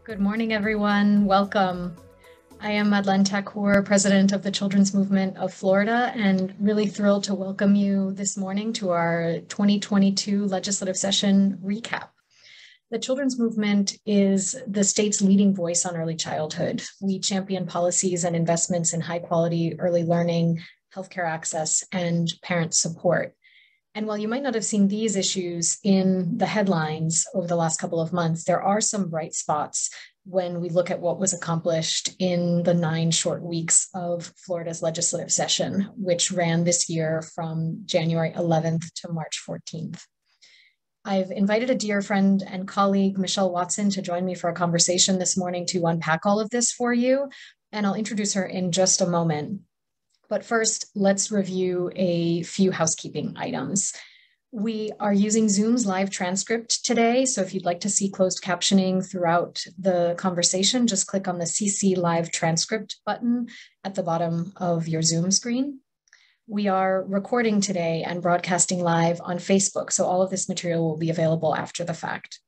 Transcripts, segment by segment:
Good morning, everyone. Welcome. I am Madeleine Thakur, President of the Children's Movement of Florida, and really thrilled to welcome you this morning to our 2022 legislative session recap. The Children's Movement is the state's leading voice on early childhood. We champion policies and investments in high quality early learning, healthcare access, and parent support. And while you might not have seen these issues in the headlines over the last couple of months, there are some bright spots when we look at what was accomplished in the 9 short weeks of Florida's legislative session, which ran this year from January 11th to March 14th. I've invited a dear friend and colleague, Michele Watson, to join me for a conversation this morning to unpack all of this for you, and I'll introduce her in just a moment. But first, let's review a few housekeeping items. We are using Zoom's live transcript today, so if you'd like to see closed captioning throughout the conversation, just click on the CC Live Transcript button at the bottom of your Zoom screen. We are recording today and broadcasting live on Facebook, so all of this material will be available after the fact.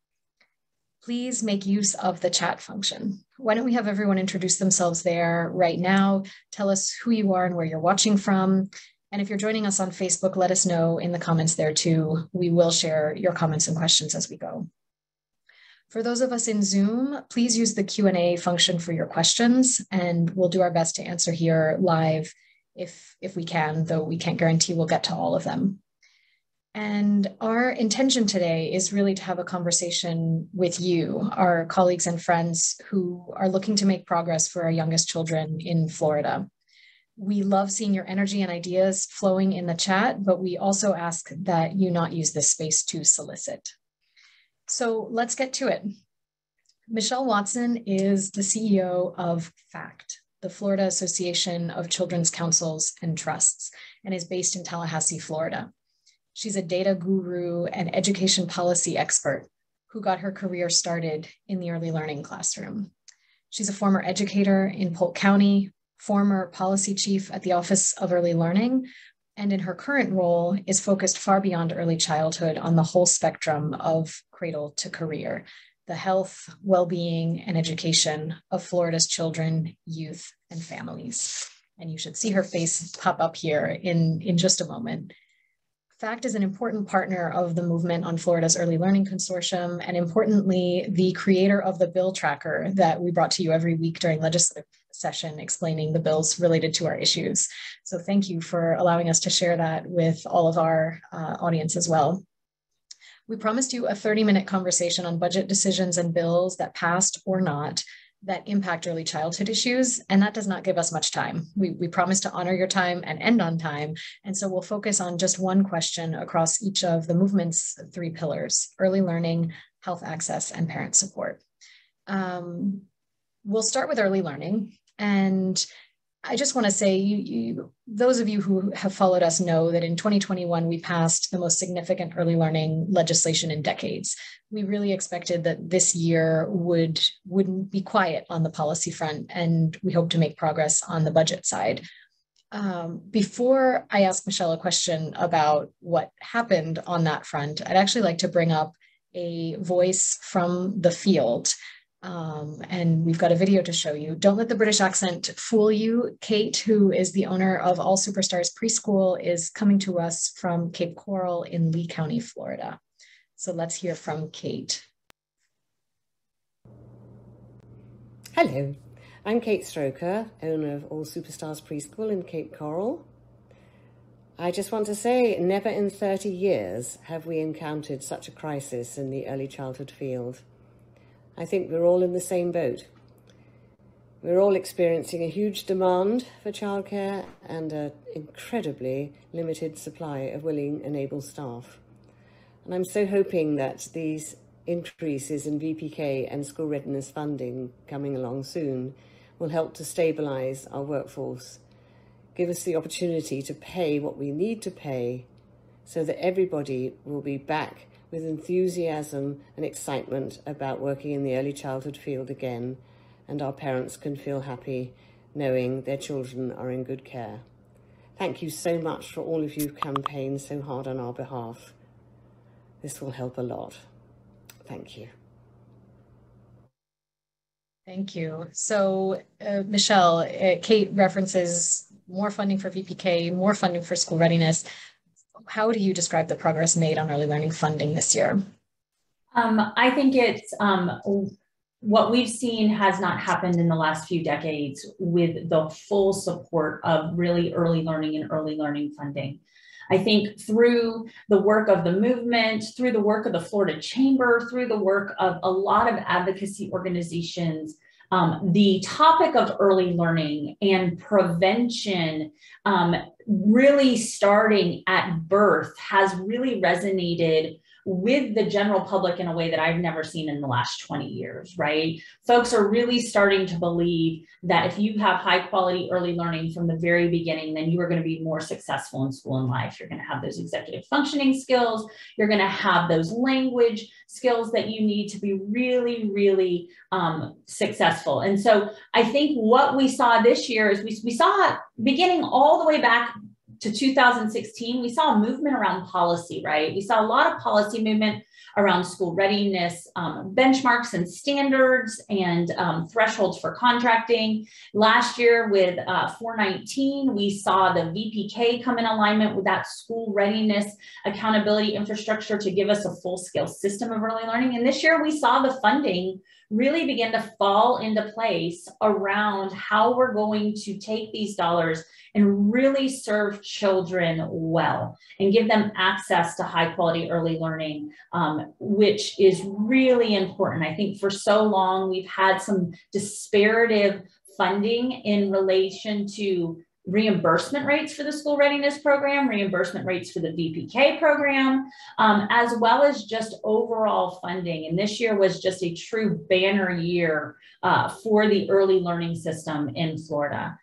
Please make use of the chat function. Why don't we have everyone introduce themselves there right now? Tell us who you are and where you're watching from. And if you're joining us on Facebook, let us know in the comments there too. We will share your comments and questions as we go. For those of us in Zoom, please use the Q&A function for your questions, and we'll do our best to answer here live if we can, though we can't guarantee we'll get to all of them. And our intention today is really to have a conversation with you, our colleagues and friends who are looking to make progress for our youngest children in Florida. We love seeing your energy and ideas flowing in the chat, but we also ask that you not use this space to solicit. So let's get to it. Michele Watson is the CEO of FACCT, the Florida Association of Children's Councils and Trusts, and is based in Tallahassee, Florida. She's a data guru and education policy expert who got her career started in the early learning classroom. She's a former educator in Polk County, former policy chief at the Office of Early Learning, and in her current role is focused far beyond early childhood on the whole spectrum of cradle to career, the health, well-being, and education of Florida's children, youth, and families. And you should see her face pop up here in just a moment. FACCT is an important partner of the movement on Florida's Early Learning Consortium, and importantly, the creator of the bill tracker that we brought to you every week during legislative session, explaining the bills related to our issues. So thank you for allowing us to share that with all of our audience as well. We promised you a 30-minute conversation on budget decisions and bills that passed or not that impact early childhood issues, and that does not give us much time. We promise to honor your time and end on time, and so we'll focus on just one question across each of the movement's 3 pillars: early learning, health access, and parent support. We'll start with early learning, and I just want to say, those of you who have followed us know that in 2021, we passed the most significant early learning legislation in decades. We really expected that this year wouldn't be quiet on the policy front, and we hope to make progress on the budget side. Before I ask Michele a question about what happened on that front, I'd actually like to bring up a voice from the field. And we've got a video to show you. Don't let the British accent fool you. Kate, who is the owner of All Superstars Preschool, is coming to us from Cape Coral in Lee County, Florida. So let's hear from Kate. Hello, I'm Kate Stroker, owner of All Superstars Preschool in Cape Coral. I just want to say, never in 30 years have we encountered such a crisis in the early childhood field. I think we're all in the same boat. We're all experiencing a huge demand for childcare and an incredibly limited supply of willing and able staff. And I'm so hoping that these increases in VPK and school readiness funding coming along soon will help to stabilise our workforce, give us the opportunity to pay what we need to pay so that everybody will be back with enthusiasm and excitement about working in the early childhood field again, and our parents can feel happy knowing their children are in good care. Thank you so much for all of you who've campaigned so hard on our behalf. This will help a lot. Thank you. Thank you. So, Michele, Kate references more funding for VPK, more funding for school readiness. How do you describe the progress made on early learning funding this year? I think it's what we've seen has not happened in the last few decades with the full support of really early learning and early learning funding. I think through the work of the movement, through the work of the Florida Chamber, through the work of a lot of advocacy organizations, the topic of early learning and prevention really starting at birth has really resonated with the general public in a way that I've never seen in the last 20 years, right? Folks are really starting to believe that if you have high quality early learning from the very beginning, then you are going to be more successful in school and life. You're going to have those executive functioning skills. You're going to have those language skills that you need to be really, really successful. And so I think what we saw this year is we saw beginning all the way back to 2016, we saw a movement around policy, right? We saw a lot of policy movement around school readiness, benchmarks and standards and thresholds for contracting. Last year with 419, we saw the VPK come in alignment with that school readiness accountability infrastructure to give us a full-scale system of early learning. And this year we saw the funding really begin to fall into place around how we're going to take these dollars and really serve children well and give them access to high quality early learning, which is really important. I think for so long we've had some disparative funding in relation to reimbursement rates for the school readiness program, reimbursement rates for the VPK program, as well as just overall funding. And this year was just a true banner year for the early learning system in Florida.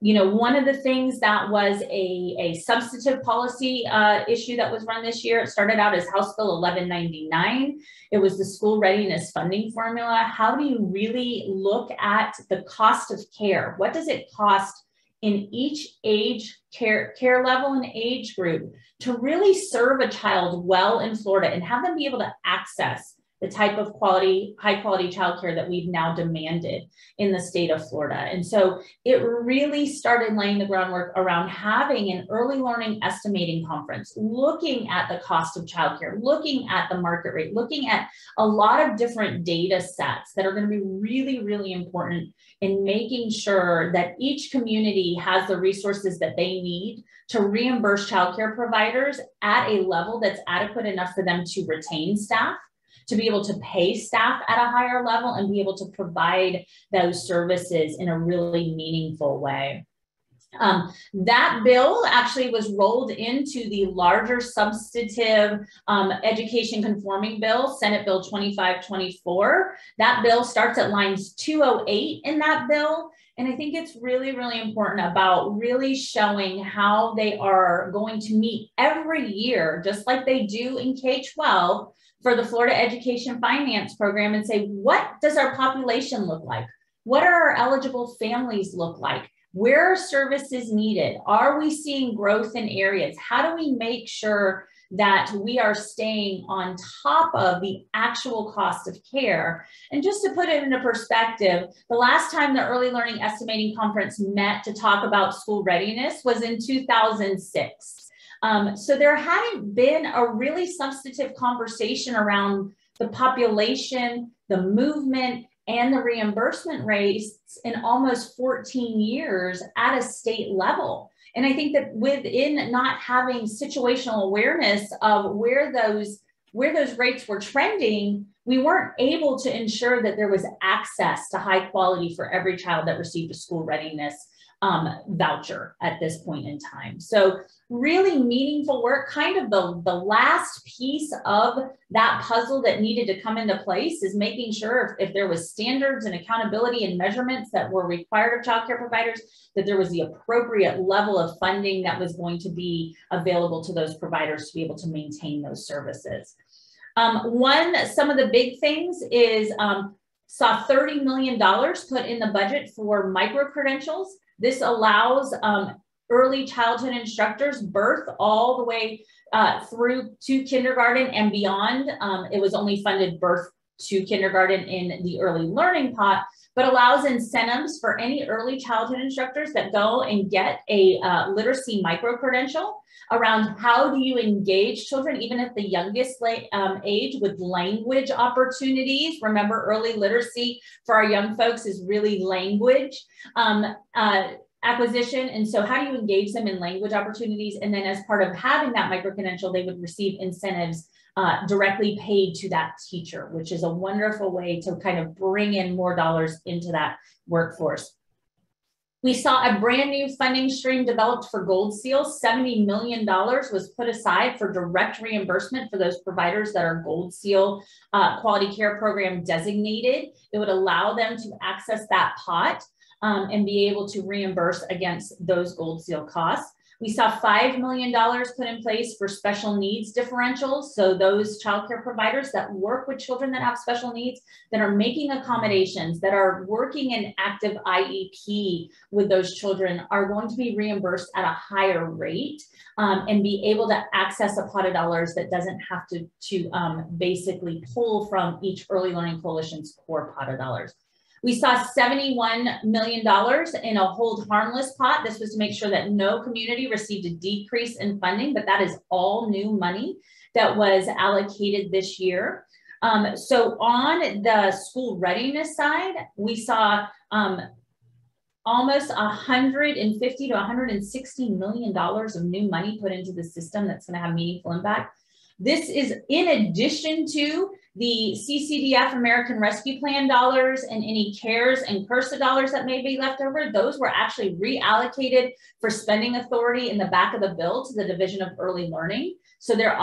You know, one of the things that was a substantive policy issue that was run this year, it started out as House Bill 1199. It was the school readiness funding formula. How do you really look at the cost of care? What does it cost in each age care level and age group to really serve a child well in Florida and have them be able to access the type of high quality childcare that we've now demanded in the state of Florida. And so it really started laying the groundwork around having an early learning estimating conference, looking at the cost of childcare, looking at the market rate, looking at a lot of different data sets that are going to be really, really important in making sure that each community has the resources that they need to reimburse childcare providers at a level that's adequate enough for them to retain staff, to be able to pay staff at a higher level and be able to provide those services in a really meaningful way. That bill actually was rolled into the larger substantive education conforming bill, Senate Bill 2524. That bill starts at lines 208 in that bill. And I think it's really, really important about really showing how they are going to meet every year, just like they do in K-12 for the Florida Education Finance Program, and say, what does our population look like? What are our eligible families look like? Where are services needed? Are we seeing growth in areas? How do we make sure that we are staying on top of the actual cost of care? And just to put it into perspective, the last time the Early Learning Estimating Conference met to talk about school readiness was in 2006. So there hadn't been a really substantive conversation around the population, the movement, and the reimbursement rates in almost 14 years at a state level. And I think that within not having situational awareness of where those rates were trending, we weren't able to ensure that there was access to high quality for every child that received a school readiness voucher at this point in time. So really meaningful work. Kind of the last piece of that puzzle that needed to come into place is making sure if there was standards and accountability and measurements that were required of childcare providers, that there was the appropriate level of funding that was going to be available to those providers to be able to maintain those services. Some of the big things is saw $30 million put in the budget for micro-credentials. This allows early childhood instructors birth all the way through to kindergarten and beyond. It was only funded birth to kindergarten in the early learning pot, but allows incentives for any early childhood instructors that go and get a literacy micro-credential around how do you engage children, even at the youngest age, with language opportunities. Remember, early literacy for our young folks is really language acquisition. And so how do you engage them in language opportunities? And then as part of having that micro-credential, they would receive incentives directly paid to that teacher, which is a wonderful way to kind of bring in more dollars into that workforce. We saw a brand new funding stream developed for Gold Seal. $70 million was put aside for direct reimbursement for those providers that are Gold Seal quality care program designated. It would allow them to access that pot and be able to reimburse against those Gold Seal costs. We saw $5 million put in place for special needs differentials. So those childcare providers that work with children that have special needs, that are making accommodations, that are working in active IEP with those children, are going to be reimbursed at a higher rate and be able to access a pot of dollars that doesn't have to basically pull from each Early Learning Coalition's core pot of dollars. We saw $71 million in a hold harmless pot. This was to make sure that no community received a decrease in funding, but that is all new money that was allocated this year. So on the school readiness side, we saw almost $150 to $160 million of new money put into the system that's going to have meaningful impact. This is in addition to the CCDF American Rescue Plan dollars and any CARES and CRSA dollars that may be left over. Those were actually reallocated for spending authority in the back of the bill to the Division of Early Learning. So there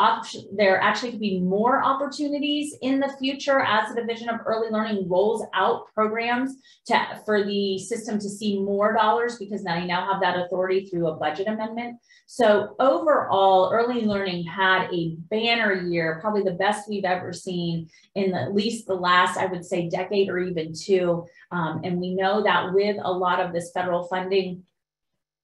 actually could be more opportunities in the future as the Division of Early Learning rolls out programs for the system to see more dollars, because now you now have that authority through a budget amendment. So overall, early learning had a banner year, probably the best we've ever seen in at least the last, I would say, decade or even two. And we know that with a lot of this federal funding,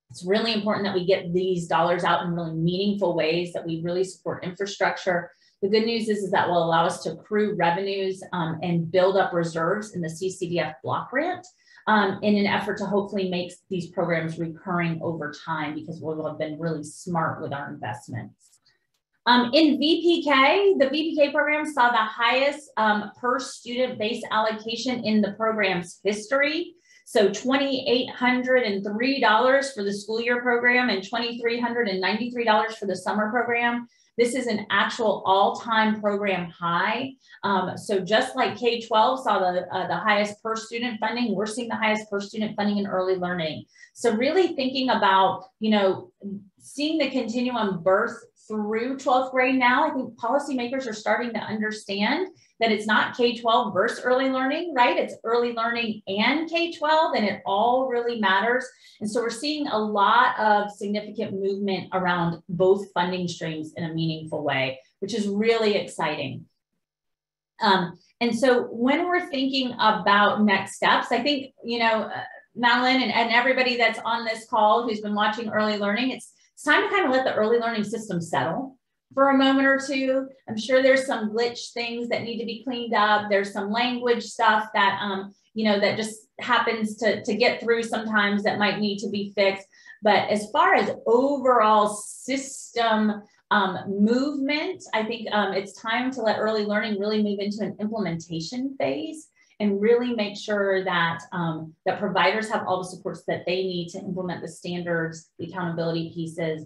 it's really important that we get these dollars out in really meaningful ways, that we really support infrastructure. The good news is that will allow us to accrue revenues and build up reserves in the CCDF block grant in an effort to hopefully make these programs recurring over time, because we'll have been really smart with our investments. In VPK, the VPK program saw the highest per student base allocation in the program's history. So $2,803 for the school year program and $2,393 for the summer program. This is an actual all-time program high. So just like K-12 saw the highest per student funding, we're seeing the highest per student funding in early learning. So really thinking about, seeing the continuum birth through 12th grade now, I think policymakers are starting to understand that it's not K-12 versus early learning, right? It's early learning and K-12, and it all really matters. And so we're seeing a lot of significant movement around both funding streams in a meaningful way, which is really exciting. And so when we're thinking about next steps, I think, Madeleine and everybody that's on this call who's been watching early learning, it's time to kind of let the early learning system settle for a moment or two. I'm sure there's some glitch things that need to be cleaned up. There's some language stuff that, that just happens to get through sometimes that might need to be fixed. But as far as overall system movement, I think it's time to let early learning really move into an implementation phase and really make sure that that providers have all the supports that they need to implement the standards, the accountability pieces.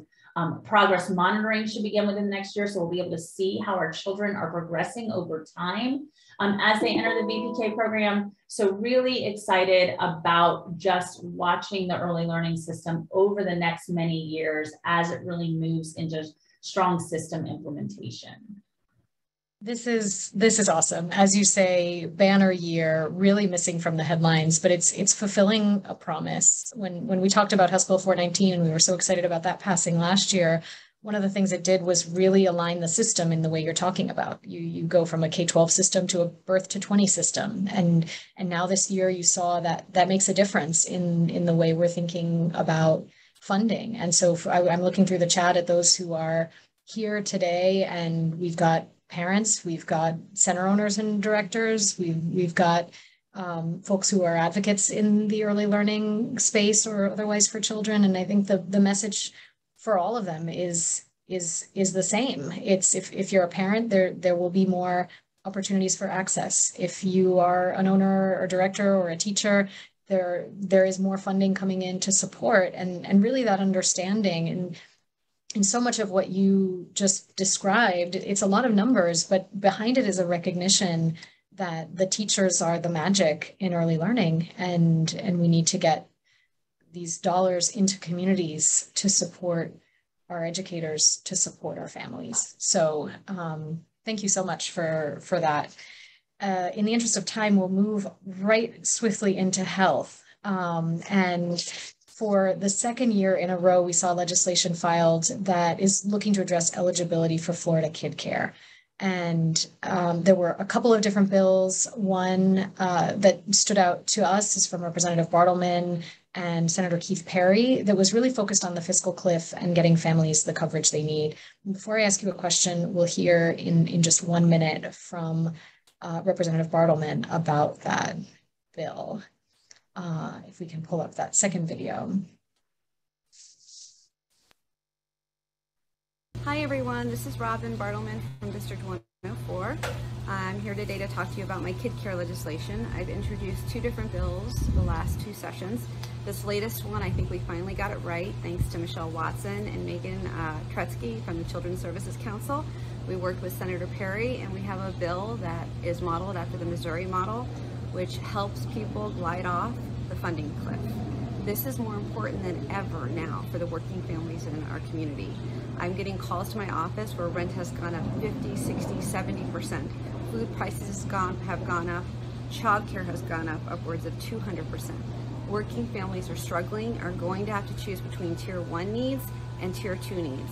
Progress monitoring should begin within the next year, so we'll be able to see how our children are progressing over time as they enter the VPK program. So really excited about just watching the early learning system over the next many years as it really moves into strong system implementation. This is awesome. As you say, banner year, really missing from the headlines, but it's fulfilling a promise. When we talked about House Bill 419 and we were so excited about that passing last year, one of the things it did was really align the system in the way you're talking about. You go from a K-12 system to a birth to 20 system. And now this year you saw that makes a difference in the way we're thinking about funding. And so I'm looking through the chat at those who are here today, and we've got parents, we've got center owners and directors, we've got folks who are advocates in the early learning space or otherwise for children. And I think the message for all of them is the same. It's if you're a parent, there will be more opportunities for access. If you are an owner or director or a teacher, there is more funding coming in to support and really that understanding. And so much of what you just described, it's a lot of numbers, but behind it is a recognition that the teachers are the magic in early learning, and we need to get these dollars into communities to support our educators, to support our families. So thank you so much for that. In the interest of time, we'll move right swiftly into health. And for the second year in a row, we saw legislation filed that is looking to address eligibility for Florida Kid Care. And there were a couple of different bills. One that stood out to us is from Representative Bartleman and Senator Keith Perry that was really focused on the fiscal cliff and getting families the coverage they need. Before I ask you a question, we'll hear in just 1 minute from Representative Bartleman about that bill. If we can pull up that second video. Hi everyone, this is Robin Bartleman from District 104. I'm here today to talk to you about my kid care legislation. I've introduced 2 different bills the last 2 sessions. This latest one, I think we finally got it right thanks to Michele Watson and Megan Tretzky from the Children's Services Council. We worked with Senator Perry and we have a bill that is modeled after the Missouri model, which helps people glide off the funding cliff. This is more important than ever now for the working families in our community. I'm getting calls to my office where rent has gone up 50, 60, 70%. Food prices have gone up. Childcare has gone up upwards of 200%. Working families are struggling, are going to have to choose between Tier 1 needs and Tier 2 needs.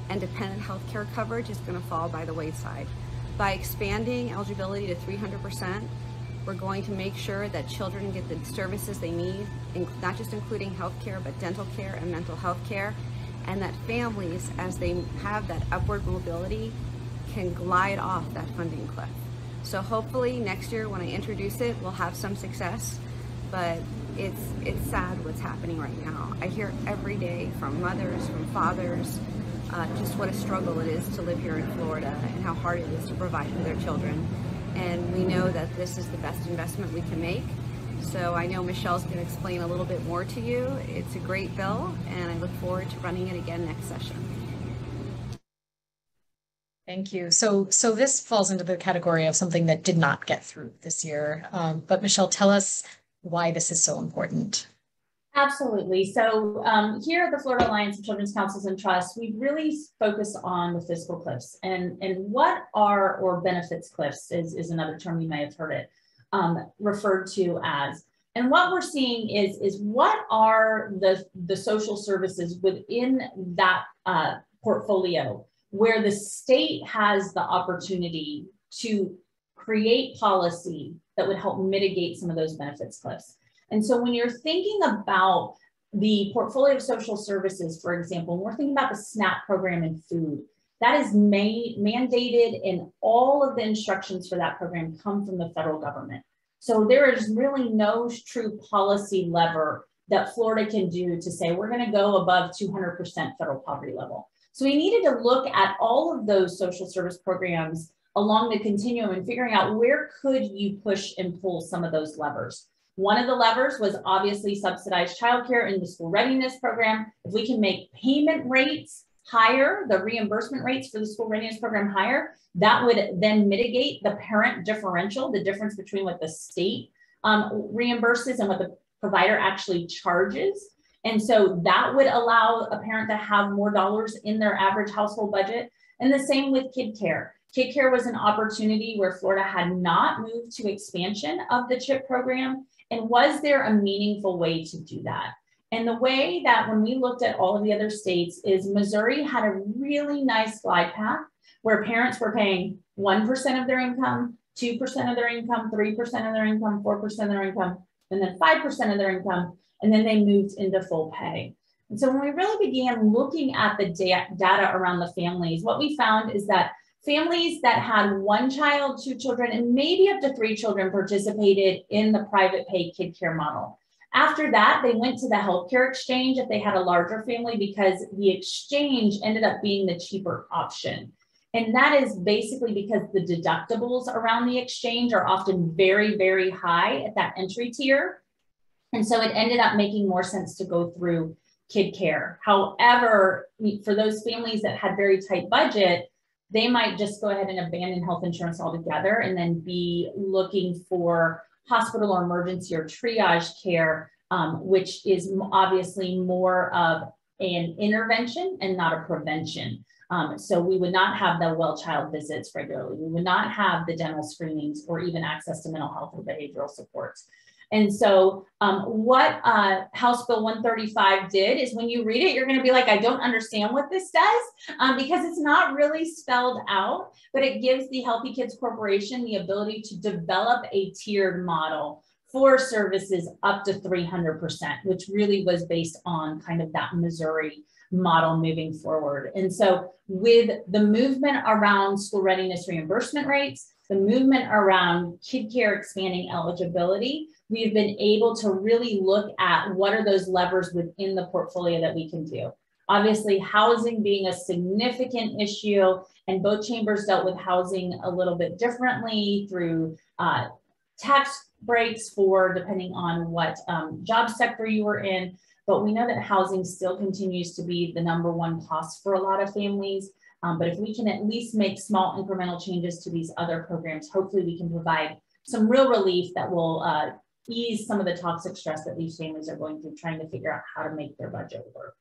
And dependent health care coverage is going to fall by the wayside. By expanding eligibility to 300%, we're going to make sure that children get the services they need, not just including health care, but dental care and mental health care, and that families, as they have that upward mobility, can glide off that funding cliff. So hopefully next year when I introduce it, we'll have some success, but it's sad what's happening right now. I hear every day from mothers, from fathers, just what a struggle it is to live here in Florida and how hard it is to provide for their children. And we know that this is the best investment we can make. So I know Michelle's going to explain a little bit more to you. It's a great bill, and I look forward to running it again next session. Thank you. So this falls into the category of something that did not get through this year. But Michele, tell us why this is so important. Absolutely. So here at the Florida Alliance of Children's Councils and Trusts, we really focus on the fiscal cliffs and what are, or benefits cliffs is another term you may have heard it referred to as. And what we're seeing is what are the social services within that portfolio where the state has the opportunity to create policy that would help mitigate some of those benefits cliffs. And so when you're thinking about the portfolio of social services, for example, when we're thinking about the SNAP program and food, that is mandated, and all of the instructions for that program come from the federal government. So there is really no true policy lever that Florida can do to say, we're going to go above 200% federal poverty level. So we needed to look at all of those social service programs along the continuum and figuring out where could you push and pull some of those levers. One of the levers was obviously subsidized childcare in the school readiness program. If we can make payment rates higher, the reimbursement rates for the school readiness program higher, that would then mitigate the parent differential, the difference between what the state reimburses and what the provider actually charges. And so that would allow a parent to have more dollars in their average household budget. And the same with kid care. Kid care was an opportunity where Florida had not moved to expansion of the CHIP program. And was there a meaningful way to do that? And the way that when we looked at all of the other states is Missouri had a really nice glide path where parents were paying 1% of their income, 2% of their income, 3% of their income, 4% of their income, and then 5% of their income. And then they moved into full pay. And so when we really began looking at the data around the families, what we found is that families that had 1 child, 2 children, and maybe up to 3 children participated in the private pay kid care model. After that, they went to the healthcare exchange if they had a larger family, because the exchange ended up being the cheaper option. And that is basically because the deductibles around the exchange are often very, very high at that entry tier. And so it ended up making more sense to go through kid care. However, for those families that had very tight budget, they might just go ahead and abandon health insurance altogether and then be looking for hospital or emergency or triage care, which is obviously more of an intervention and not a prevention. So we would not have the well child visits regularly. We would not have the dental screenings or even access to mental health or behavioral supports. And so what House Bill 135 did is, when you read it, you're going to be like, I don't understand what this does, because it's not really spelled out, but it gives the Healthy Kids Corporation the ability to develop a tiered model for services up to 300%, which really was based on kind of that Missouri model moving forward. And so with the movement around school readiness reimbursement rates, the movement around kid care expanding eligibility, we've been able to really look at what are those levers within the portfolio that we can do. Obviously, housing being a significant issue, and both chambers dealt with housing a little bit differently through tax breaks for depending on what job sector you were in. But we know that housing still continues to be the #1 cost for a lot of families. But if we can at least make small incremental changes to these other programs, hopefully we can provide some real relief that will ease some of the toxic stress that these families are going through, trying to figure out how to make their budget work.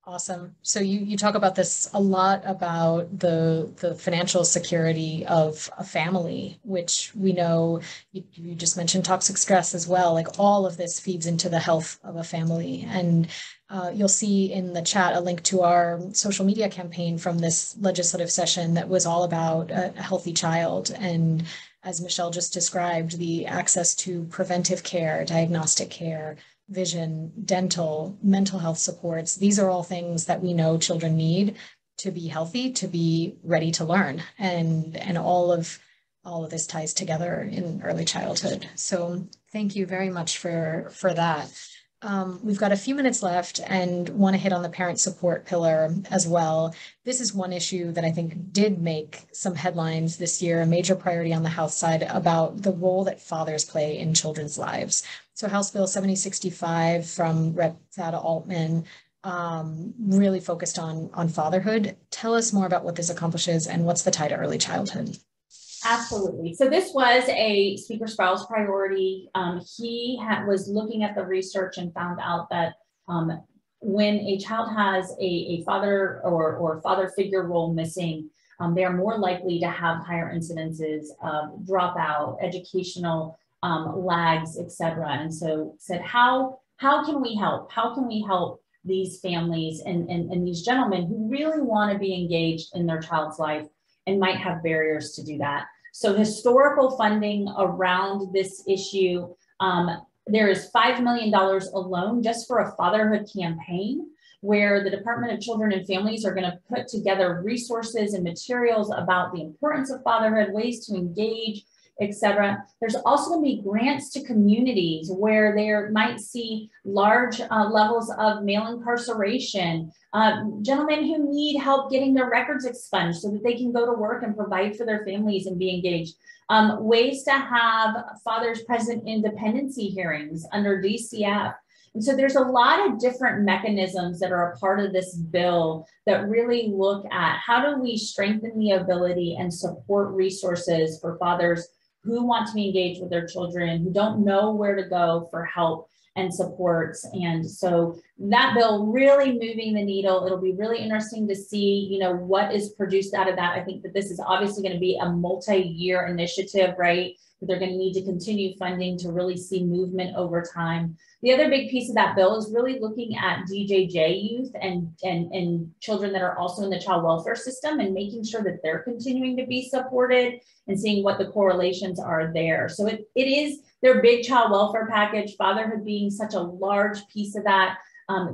Awesome. So you talk about this a lot, about the financial security of a family, which we know you just mentioned toxic stress as well. Like, all of this feeds into the health of a family. And you'll see in the chat a link to our social media campaign from this legislative session that was all about a healthy child. And as Michele just described, the access to preventive care, diagnostic care, vision, dental, mental health supports. These are all things that we know children need to be healthy, to be ready to learn. And all of this ties together in early childhood. So thank you very much for that. We've got a few minutes left and want to hit on the parent support pillar as well. This is one issue that I think did make some headlines this year, a major priority on the House side, about the role that fathers play in children's lives. So House Bill 7065 from Rep. Thada Altman really focused on fatherhood. Tell us more about what this accomplishes and what's the tie to early childhood. Absolutely. So this was a Speaker Sproul's priority. He was looking at the research and found out that when a child has a father or father figure role missing, they are more likely to have higher incidences of dropout, educational lags, etc. And so said, how can we help? How can we help these families and these gentlemen who really want to be engaged in their child's life and might have barriers to do that? So historical funding around this issue, there is $5 million alone just for a fatherhood campaign, where the Department of Children and Families are going to put together resources and materials about the importance of fatherhood, ways to engage, etc. There's also going to be grants to communities where they might see large levels of male incarceration, gentlemen who need help getting their records expunged so that they can go to work and provide for their families and be engaged. Ways to have fathers present in dependency hearings under DCF. And so there's a lot of different mechanisms that are a part of this bill that really look at how do we strengthen the ability and support resources for fathers who want to be engaged with their children, who don't know where to go for help and supports. And so that bill really moving the needle. It'll be really interesting to see, what is produced out of that. I think that this is obviously going to be a multi-year initiative, right? They're going to need to continue funding to really see movement over time. The other big piece of that bill is really looking at DJJ youth and children that are also in the child welfare system and making sure that they're continuing to be supported and seeing what the correlations are there. So it is their big child welfare package, fatherhood being such a large piece of that.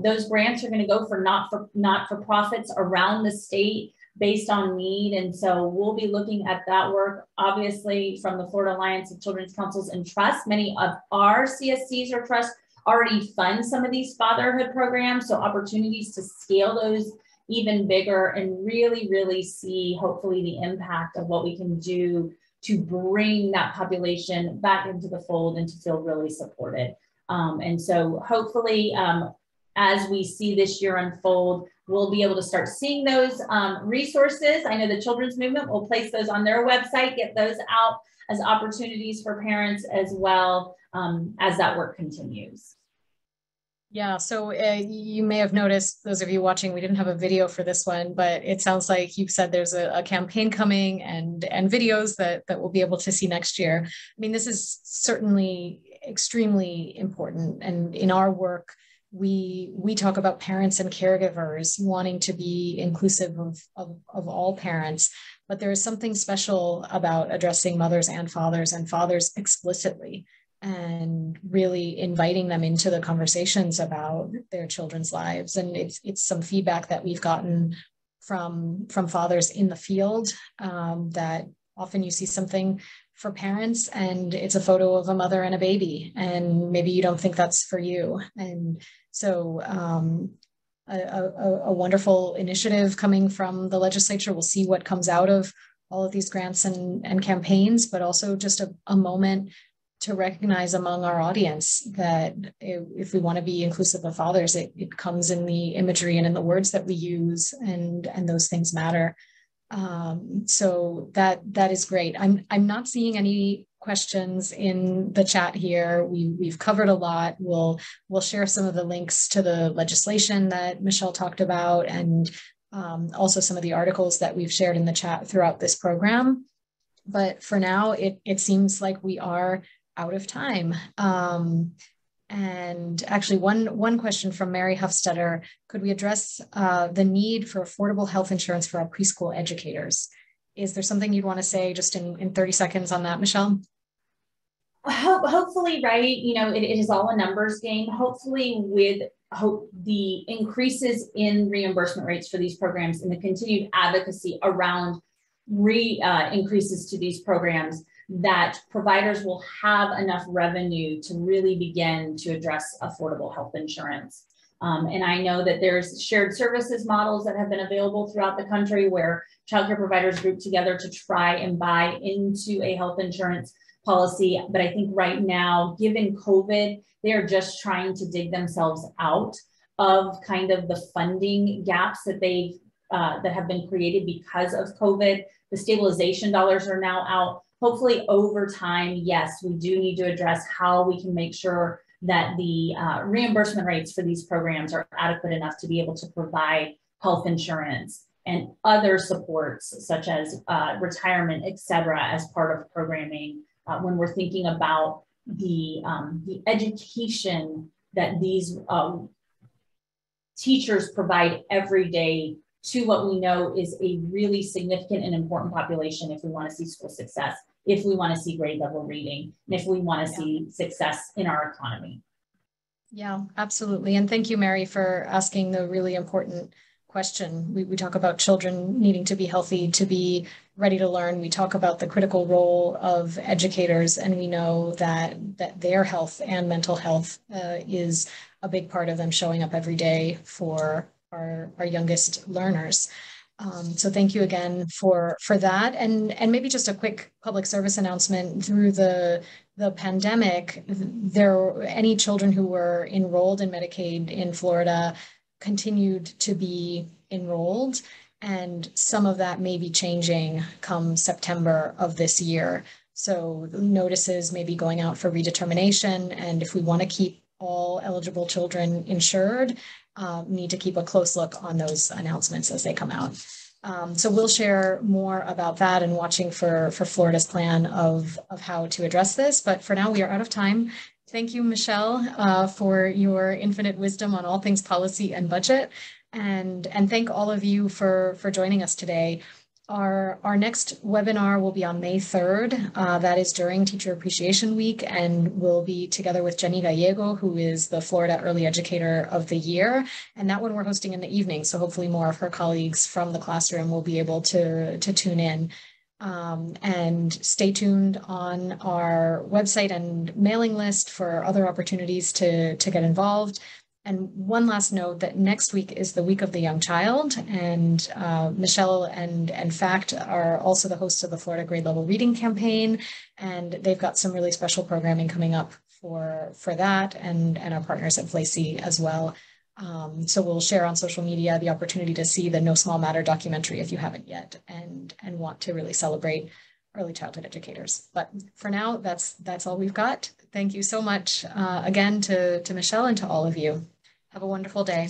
Those grants are going to go for not-for-profits around the state based on need. And so we'll be looking at that work, obviously from the Florida Alliance of Children's Councils and Trusts. Many of our CSCs or trusts already fund some of these fatherhood programs. So opportunities to scale those even bigger and really, really see hopefully the impact of what we can do to bring that population back into the fold and to feel really supported. And so hopefully as we see this year unfold, we'll be able to start seeing those resources. I know the Children's Movement will place those on their website, get those out as opportunities for parents as well as that work continues. Yeah, so you may have noticed, those of you watching, we didn't have a video for this one, but it sounds like you said there's a campaign coming and videos that we'll be able to see next year. I mean, this is certainly extremely important. And in our work, we talk about parents and caregivers wanting to be inclusive of all parents, but there is something special about addressing mothers and fathers explicitly, and really inviting them into the conversations about their children's lives. And it's some feedback that we've gotten from fathers in the field, that often you see something for parents and it's a photo of a mother and a baby, and maybe you don't think that's for you. And so a wonderful initiative coming from the legislature. We'll see what comes out of all of these grants and campaigns, but also just a moment to recognize among our audience that if we want to be inclusive of fathers, it comes in the imagery and in the words that we use, and those things matter. So that is great. I'm not seeing any questions in the chat here. We've covered a lot. We'll share some of the links to the legislation that Michele talked about, and also some of the articles that we've shared in the chat throughout this program. But for now, it seems like we are out of time. And actually one question from Mary Huffstetter: could we address the need for affordable health insurance for our preschool educators? Is there something you'd want to say just in 30 seconds on that, Michele? Hopefully, right, it is all a numbers game. Hopefully with the increases in reimbursement rates for these programs and the continued advocacy around increases to these programs, that providers will have enough revenue to really begin to address affordable health insurance. And I know that there's shared services models that have been available throughout the country where childcare providers group together to try and buy into a health insurance policy. But I think right now, given COVID, they are just trying to dig themselves out of kind of the funding gaps that that have been created because of COVID. The stabilization dollars are now out. Hopefully over time, yes, we do need to address how we can make sure that the reimbursement rates for these programs are adequate enough to be able to provide health insurance and other supports such as retirement, et cetera, as part of programming when we're thinking about the education that these teachers provide every day to what we know is a really significant and important population if we want to see school success, if we want to see grade level reading, and if we want to see success in our economy. Yeah, absolutely. And thank you, Mary, for asking the really important question. We talk about children needing to be healthy, to be ready to learn. We talk about the critical role of educators, and we know that their health and mental health is a big part of them showing up every day for our youngest learners. So thank you again for that. And maybe just a quick public service announcement. Through the pandemic, any children who were enrolled in Medicaid in Florida continued to be enrolled, and some of that may be changing come September of this year. So notices may be going out for redetermination, and if we want to keep all eligible children insured, need to keep a close look on those announcements as they come out. So we'll share more about that and watching for Florida's plan of how to address this. But for now, we are out of time. Thank you, Michele, for your infinite wisdom on all things policy and budget. And thank all of you for joining us today. Our next webinar will be on May 3rd. That is during Teacher Appreciation Week, and we'll be together with Jenny Gallego, who is the Florida Early Educator of the Year. And that one we're hosting in the evening, so hopefully more of her colleagues from the classroom will be able to tune in. And stay tuned on our website and mailing list for other opportunities to get involved. And one last note that next week is the Week of the Young Child, and Michele and FACCT are also the hosts of the Florida Grade Level Reading Campaign, and they've got some really special programming coming up for that, and our partners at FACCT as well. So we'll share on social media the opportunity to see the No Small Matter documentary if you haven't yet, and want to really celebrate early childhood educators. But for now, that's all we've got. Thank you so much again to Michele and to all of you. Have a wonderful day.